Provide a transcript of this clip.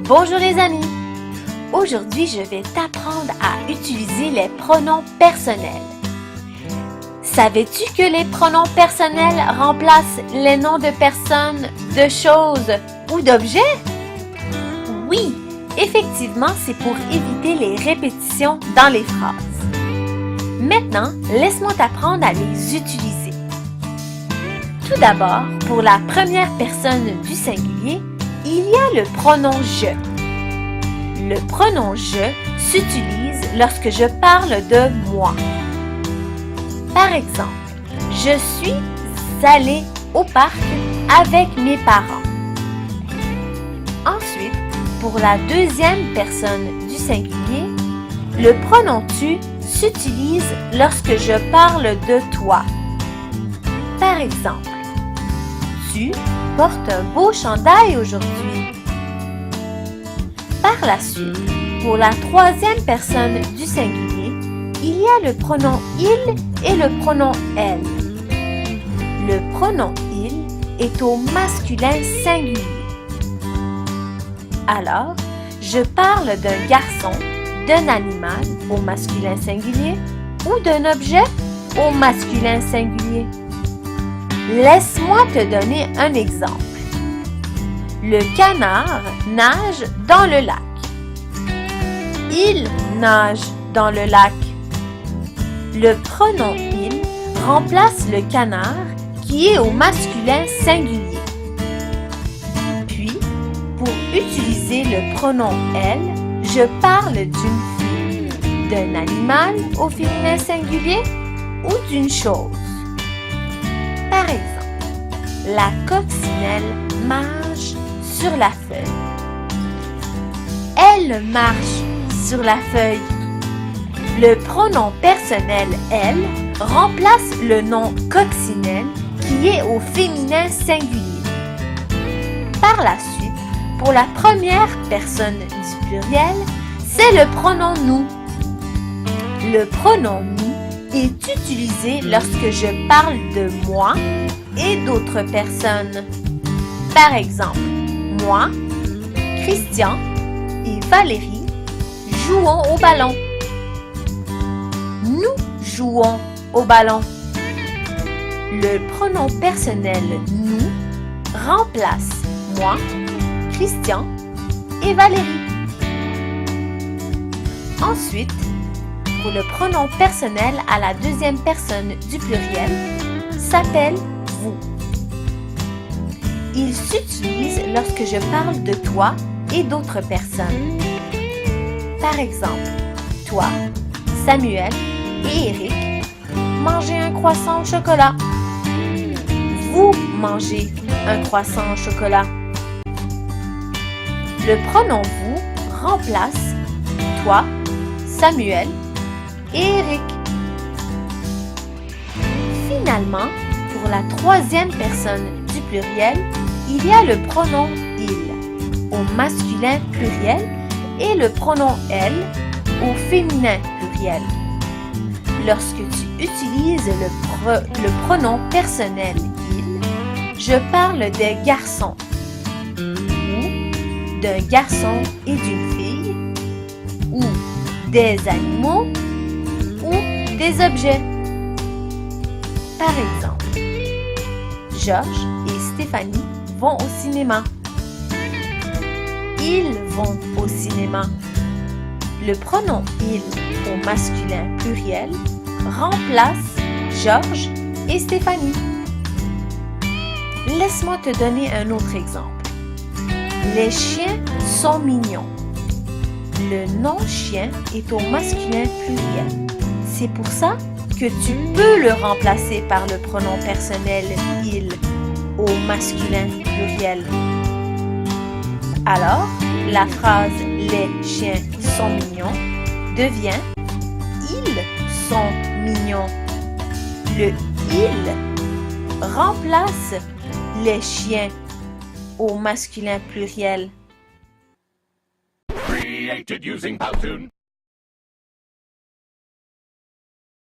Bonjour les amis! Aujourd'hui, je vais t'apprendre à utiliser les pronoms personnels. Savais-tu que les pronoms personnels remplacent les noms de personnes, de choses ou d'objets? Oui, effectivement, c'est pour éviter les répétitions dans les phrases. Maintenant, laisse-moi t'apprendre à les utiliser. Tout d'abord, pour la première personne du singulier, il y a le pronom « je ». Le pronom « je » s'utilise lorsque je parle de moi. Par exemple, je suis allée au parc avec mes parents. Ensuite, pour la deuxième personne du singulier, le pronom « tu » s'utilise lorsque je parle de toi. Par exemple, tu portes un beau chandail aujourd'hui. Par la suite, pour la troisième personne du singulier, il y a le pronom « il » et le pronom « elle ». Le pronom « il » est au masculin singulier. Alors, je parle d'un garçon, d'un animal au masculin singulier ou d'un objet au masculin singulier. Laisse-moi te donner un exemple. Le canard nage dans le lac. Il nage dans le lac. Le pronom « il » remplace le canard qui est au masculin singulier. Puis, pour utiliser le pronom « elle », je parle d'une fille, d'un animal au féminin singulier ou d'une chose. Par exemple, la coccinelle marche sur la feuille. Elle marche sur la feuille. Le pronom personnel « elle » remplace le nom coccinelle qui est au féminin singulier. Par la suite, pour la première personne du pluriel, c'est le pronom « nous ». Le pronom « nous » est utilisé lorsque je parle de moi et d'autres personnes. Par exemple, moi, Christian et Valérie jouons au ballon. Nous jouons au ballon. Le pronom personnel « nous » remplace moi, Christian et Valérie. Ensuite, pour le pronom personnel à la deuxième personne du pluriel, s'appelle « vous ». Il s'utilise lorsque je parle de toi et d'autres personnes. Par exemple, toi, Samuel et Eric mangez un croissant au chocolat. Vous mangez un croissant au chocolat. Le pronom « vous » remplace toi, Samuel et Eric. Finalement, pour la troisième personne du pluriel, il y a le pronom « il » au masculin pluriel et le pronom « elle » au féminin pluriel. Lorsque tu utilises le pronom personnel « il », je parle des garçons ou d'un garçon et d'une fille ou des animaux ou des objets. Par exemple, Georges et Stéphanie vont au cinéma. Ils vont au cinéma. Le pronom « il » au masculin pluriel remplace Georges et Stéphanie. Laisse-moi te donner un autre exemple. Les chiens sont mignons. Le nom chien est au masculin pluriel. C'est pour ça que tu peux le remplacer par le pronom personnel « il » au masculin pluriel. Alors, la phrase « les chiens sont mignons » devient « ils sont mignons ». Le « il » remplace les chiens au masculin pluriel. Created using Powtoon.